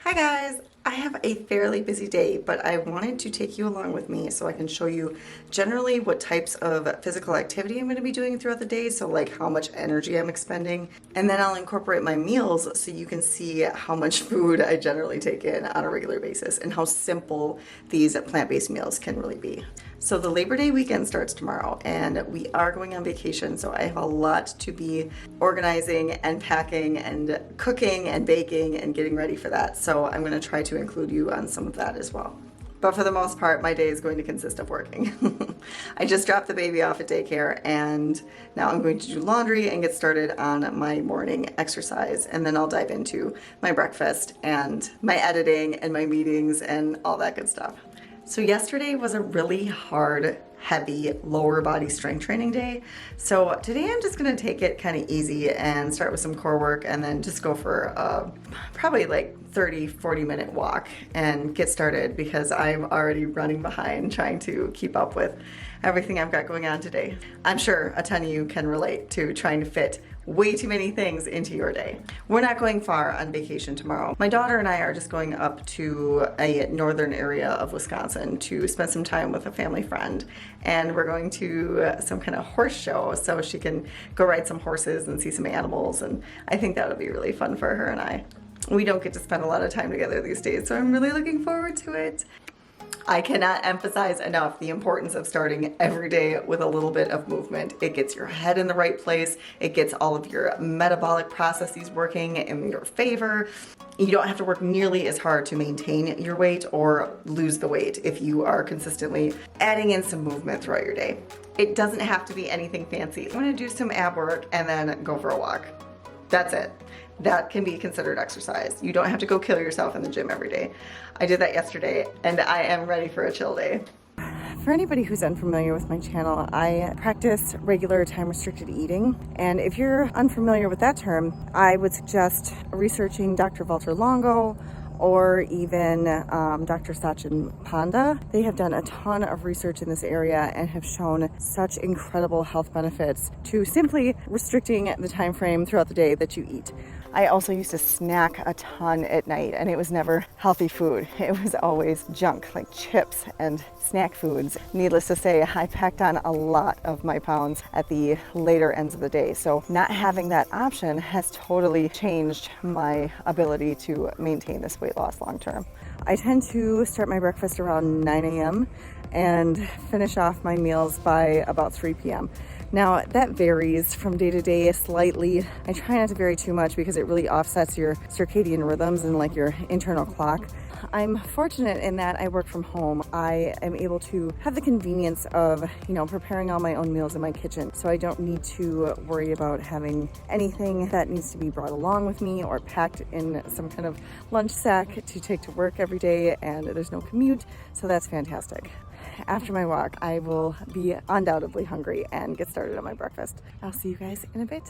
Hi guys! I have a fairly busy day, but I wanted to take you along with me so I can show you generally what types of physical activity I'm going to be doing throughout the day, so like how much energy I'm expending, and then I'll incorporate my meals so you can see how much food I generally take in on a regular basis and how simple these plant-based meals can really be. So the Labor Day weekend starts tomorrow and we are going on vacation, so I have a lot to be organizing and packing and cooking and baking and getting ready for that. So I'm going to try to include you on some of that as well. But for the most part, my day is going to consist of working. I just dropped the baby off at daycare and now I'm going to do laundry and get started on my morning exercise, and then I'll dive into my breakfast and my editing and my meetings and all that good stuff. So yesterday was a really hard, heavy, lower body strength training day. So today I'm just gonna take it kind of easy and start with some core work and then just go for a probably like 30-40 minute walk and get started because I'm already running behind trying to keep up with everything I've got going on today. I'm sure a ton of you can relate to trying to fit way too many things into your day. We're not going far on vacation tomorrow. My daughter and I are just going up to a northern area of Wisconsin to spend some time with a family friend, and we're going to some kind of horse show so she can go ride some horses and see some animals, and I think that'll be really fun for her and I. We don't get to spend a lot of time together these days, so I'm really looking forward to it. I cannot emphasize enough the importance of starting every day with a little bit of movement. It gets your head in the right place. It gets all of your metabolic processes working in your favor. You don't have to work nearly as hard to maintain your weight or lose the weight if you are consistently adding in some movement throughout your day. It doesn't have to be anything fancy. I'm gonna do some ab work and then go for a walk. That's it. That can be considered exercise. You don't have to go kill yourself in the gym every day. I did that yesterday and I am ready for a chill day. For anybody who's unfamiliar with my channel, I practice regular time-restricted eating. And if you're unfamiliar with that term, I would suggest researching Dr. Walter Longo or even Dr. Sachin Panda. They have done a ton of research in this area and have shown such incredible health benefits to simply restricting the time frame throughout the day that you eat. I also used to snack a ton at night, and it was never healthy food. It was always junk, like chips and snack foods. Needless to say, I packed on a lot of my pounds at the later ends of the day. So not having that option has totally changed my ability to maintain this weight loss long term. I tend to start my breakfast around 9 a.m. and finish off my meals by about 3 p.m. Now that varies from day to day slightly. I try not to vary too much because it really offsets your circadian rhythms and like your internal clock. I'm fortunate in that I work from home. I am able to have the convenience of, preparing all my own meals in my kitchen. So I don't need to worry about having anything that needs to be brought along with me or packed in some kind of lunch sack to take to work every day, and there's no commute. So that's fantastic. After my walk, I will be undoubtedly hungry and get started on my breakfast. I'll see you guys in a bit.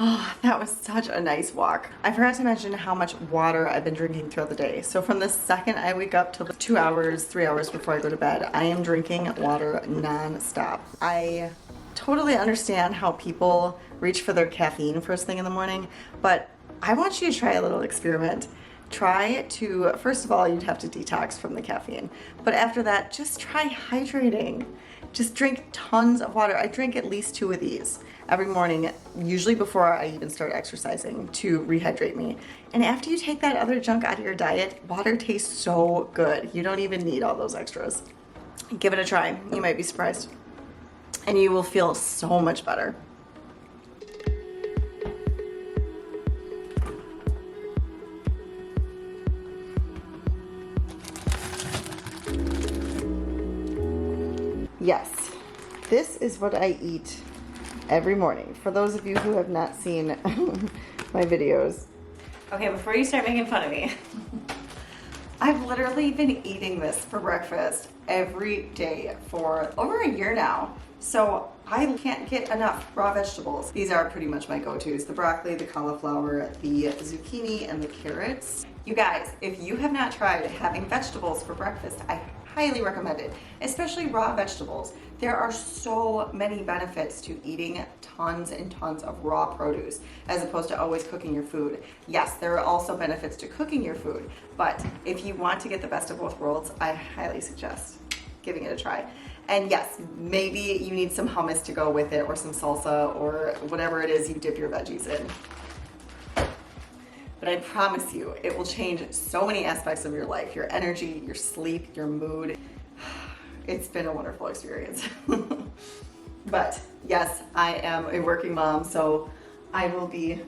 Oh, that was such a nice walk. I forgot to mention how much water I've been drinking throughout the day. So from the second I wake up till 2 hours, 3 hours before I go to bed, I am drinking water non-stop. I totally understand how people reach for their caffeine first thing in the morning, but I want you to try a little experiment. Try to, first of all, you'd have to detox from the caffeine, but after that, just try hydrating. Just drink tons of water. I drink at least 2 of these every morning, usually before I even start exercising, to rehydrate me. And after you take that other junk out of your diet, water tastes so good. You don't even need all those extras. Give it a try. You might be surprised. And you will feel so much better. Yes, this is what I eat every morning. For those of you who have not seen my videos. Okay, before you start making fun of me, I've literally been eating this for breakfast every day for over a year now. So I can't get enough raw vegetables. These are pretty much my go-tos: the broccoli, the cauliflower, the zucchini, and the carrots. You guys, if you have not tried having vegetables for breakfast, I highly recommended, especially raw vegetables. There are so many benefits to eating tons and tons of raw produce as opposed to always cooking your food. Yes, there are also benefits to cooking your food, but if you want to get the best of both worlds, I highly suggest giving it a try. And yes, maybe you need some hummus to go with it, or some salsa, or whatever it is you dip your veggies in. But I promise you, it will change so many aspects of your life, your energy, your sleep, your mood. It's been a wonderful experience. But yes, I am a working mom, so I will be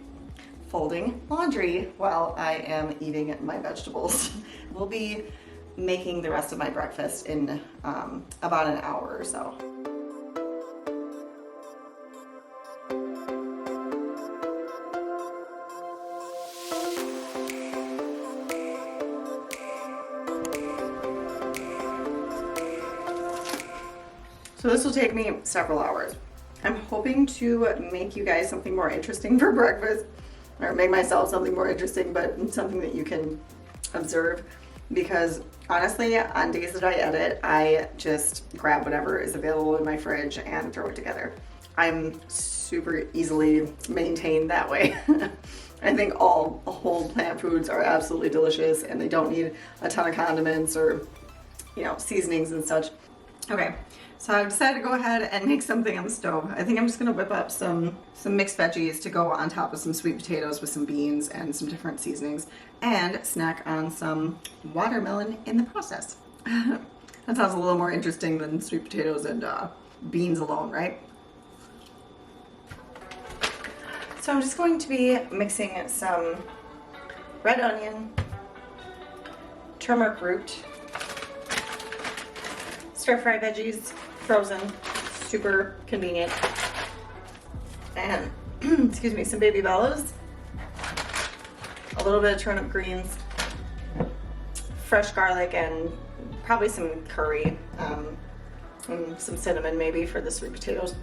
folding laundry while I am eating my vegetables. We'll be making the rest of my breakfast in about an hour or so. So this will take me several hours. I'm hoping to make you guys something more interesting for breakfast, or make myself something more interesting, but something that you can observe, because honestly, on days that I edit, I just grab whatever is available in my fridge and throw it together. I'm super easily maintained that way. I think all whole plant foods are absolutely delicious, and they don't need a ton of condiments or, you know, seasonings and such. Okay, so I've decided to go ahead and make something on the stove. I think I'm just gonna whip up some mixed veggies to go on top of some sweet potatoes with some beans and some different seasonings, and snack on some watermelon in the process. That sounds a little more interesting than sweet potatoes and beans alone, right? So I'm just going to be mixing some red onion, turmeric root, stir-fry veggies, frozen, super convenient, and excuse me, some baby bellows, a little bit of turnip greens, fresh garlic, and probably some curry, and some cinnamon maybe for the sweet potatoes.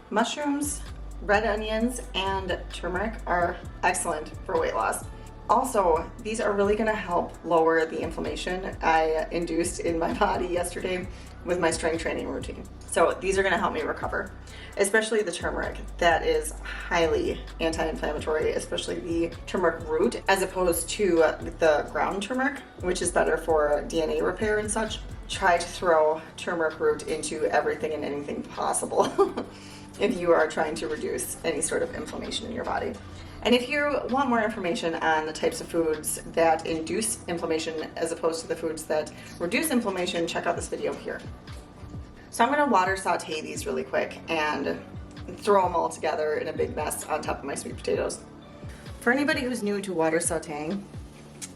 Mushrooms, red onions, and turmeric are excellent for weight loss. Also, these are really going to help lower the inflammation I induced in my body yesterday with my strength training routine. So these are going to help me recover, especially the turmeric. That is highly anti-inflammatory, especially the turmeric root, as opposed to the ground turmeric, which is better for DNA repair and such. Try to throw turmeric root into everything and anything possible if you are trying to reduce any sort of inflammation in your body. And if you want more information on the types of foods that induce inflammation as opposed to the foods that reduce inflammation, check out this video here. So I'm gonna water saute these really quick and throw them all together in a big mess on top of my sweet potatoes. For anybody who's new to water sauteing,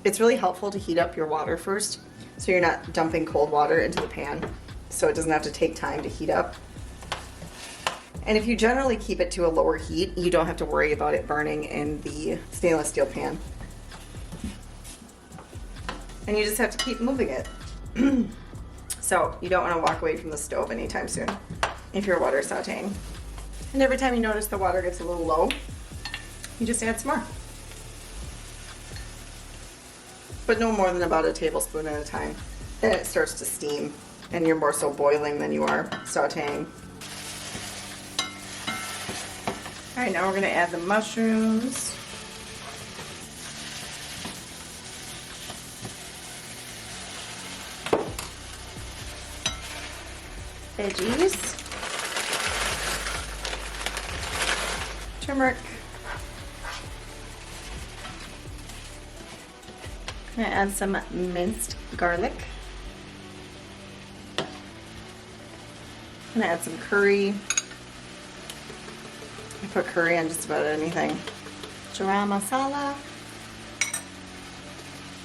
it's really helpful to heat up your water first, so you're not dumping cold water into the pan, so it doesn't have to take time to heat up. And if you generally keep it to a lower heat, you don't have to worry about it burning in the stainless steel pan. And you just have to keep moving it. So you don't want to walk away from the stove anytime soon if you're water sauteing. And every time you notice the water gets a little low, you just add some more. But no more than about a tablespoon at a time. Then it starts to steam, and you're more so boiling than you are sauteing. All right, now we're going to add the mushrooms. Veggies. Turmeric. I'm going to add some minced garlic. I'm going to add some curry. I put curry on just about anything. Garam masala,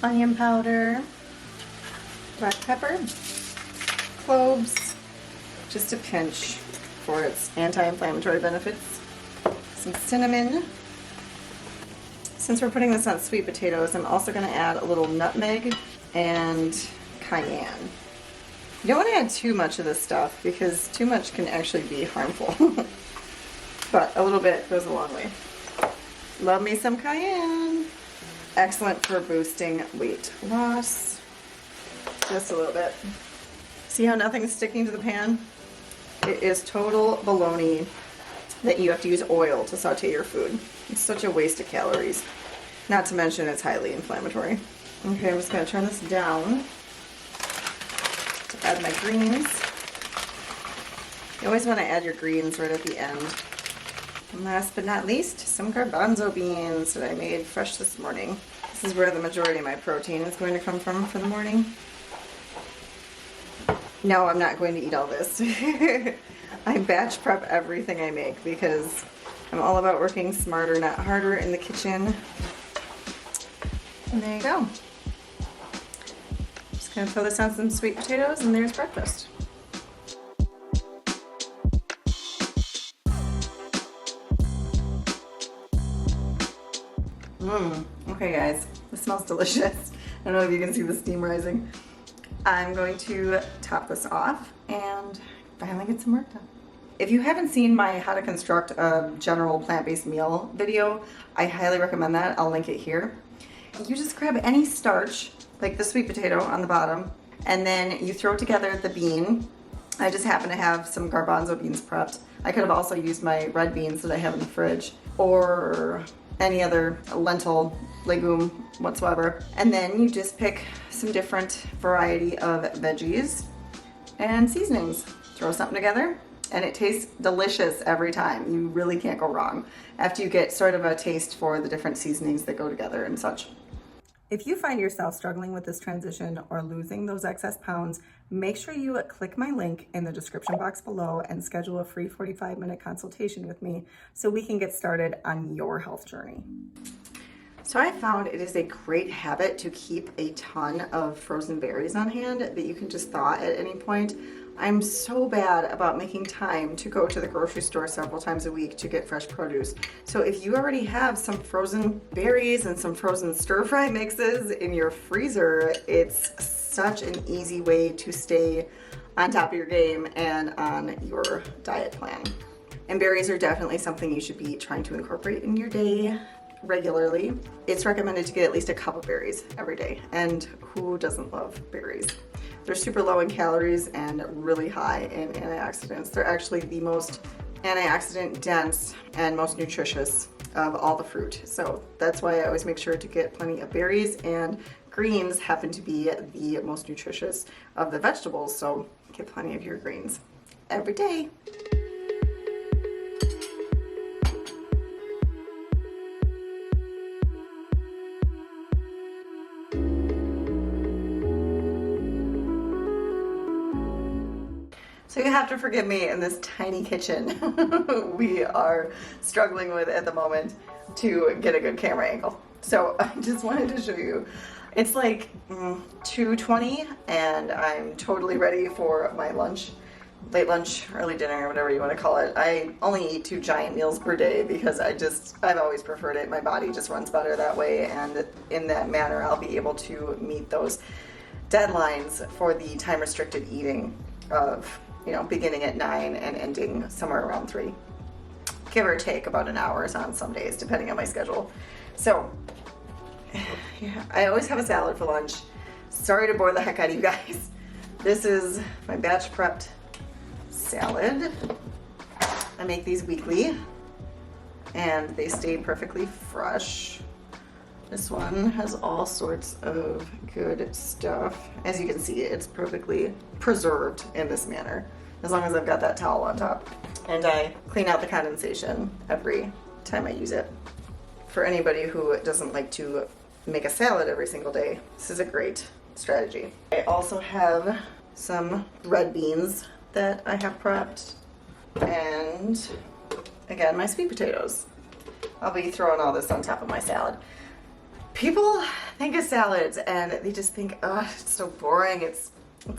onion powder, black pepper, cloves, just a pinch for its anti-inflammatory benefits, some cinnamon. Since we're putting this on sweet potatoes, I'm also going to add a little nutmeg and cayenne. You don't want to add too much of this stuff because too much can actually be harmful. But a little bit goes a long way. Love me some cayenne. excellent for boosting weight loss. Just a little bit. See how nothing's sticking to the pan? It is total baloney that you have to use oil to saute your food. It's such a waste of calories. Not to mention it's highly inflammatory. Okay, I'm just gonna turn this down to add my greens. You always wanna add your greens right at the end. And last but not least, some garbanzo beans that I made fresh this morning. This is where the majority of my protein is going to come from for the morning. No, I'm not going to eat all this. I batch prep everything I make because I'm all about working smarter, not harder in the kitchen. And there you go. Just gonna throw this on some sweet potatoes and there's breakfast. Okay guys, this smells delicious. I don't know if you can see the steam rising. I'm going to top this off and finally get some work done. If you haven't seen my how to construct a general plant-based meal video, I highly recommend that. I'll link it here. You just grab any starch, like the sweet potato on the bottom, and then you throw together the bean. I just happen to have some garbanzo beans prepped. I could have also used my red beans that I have in the fridge, or any other lentil, legume, whatsoever. And then you just pick some different variety of veggies and seasonings. Throw something together and it tastes delicious every time. You really can't go wrong after you get sort of a taste for the different seasonings that go together and such. If you find yourself struggling with this transition or losing those excess pounds, make sure you click my link in the description box below and schedule a free 45-minute consultation with me so we can get started on your health journey. So I found it is a great habit to keep a ton of frozen berries on hand that you can just thaw at any point. I'm so bad about making time to go to the grocery store several times a week to get fresh produce. So if you already have some frozen berries and some frozen stir-fry mixes in your freezer, it's such an easy way to stay on top of your game and on your diet plan. And berries are definitely something you should be trying to incorporate in your day regularly. It's recommended to get at least a cup of berries every day. And who doesn't love berries? They're super low in calories and really high in antioxidants. They're actually the most antioxidant dense and most nutritious of all the fruit. So that's why I always make sure to get plenty of berries, and greens happen to be the most nutritious of the vegetables. So get plenty of your greens every day. So you have to forgive me in this tiny kitchen we are struggling with at the moment to get a good camera angle. So I just wanted to show you. It's like 2:20 and I'm totally ready for my lunch, late lunch, early dinner, whatever you want to call it. I only eat 2 giant meals per day because I've always preferred it. My body just runs better that way, and in that manner I'll be able to meet those deadlines for the time restricted eating of, you know, beginning at 9 and ending somewhere around 3. Give or take about an hour on some days, depending on my schedule. So, yeah, I always have a salad for lunch. Sorry to bore the heck out of you guys. This is my batch prepped salad. I make these weekly, and they stay perfectly fresh. This one has all sorts of good stuff. As you can see, it's perfectly preserved in this manner, as long as I've got that towel on top. And I clean out the condensation every time I use it. For anybody who doesn't like to make a salad every single day, this is a great strategy. I also have some red beans that I have prepped, and again, my sweet potatoes. I'll be throwing all this on top of my salad. People think of salads and they just think, oh, it's so boring, it's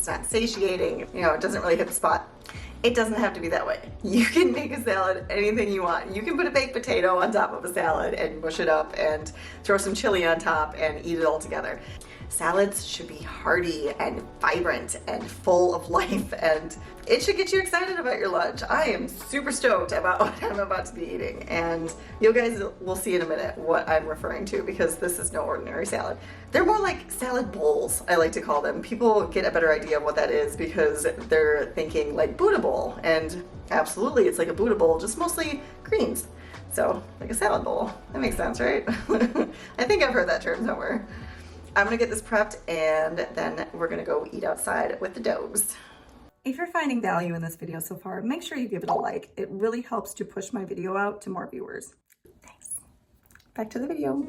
not satiating, you know, it doesn't really hit the spot. It doesn't have to be that way. You can make a salad anything you want. You can put a baked potato on top of a salad and mush it up and throw some chili on top and eat it all together. Salads should be hearty and vibrant and full of life, and it should get you excited about your lunch. I am super stoked about what I'm about to be eating, and you guys will see in a minute what I'm referring to, because this is no ordinary salad. They're more like salad bowls, I like to call them. People get a better idea of what that is because they're thinking like Buddha bowl, and absolutely it's like a Buddha bowl, just mostly greens. So like a salad bowl. That makes sense, right? I think I've heard that term somewhere. I'm gonna get this prepped and then we're gonna go eat outside with the dogs. If you're finding value in this video so far, make sure you give it a like. It really helps to push my video out to more viewers. Thanks. Back to the video.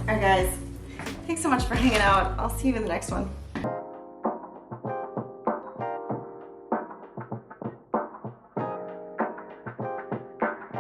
Alright guys, thanks so much for hanging out. I'll see you in the next one.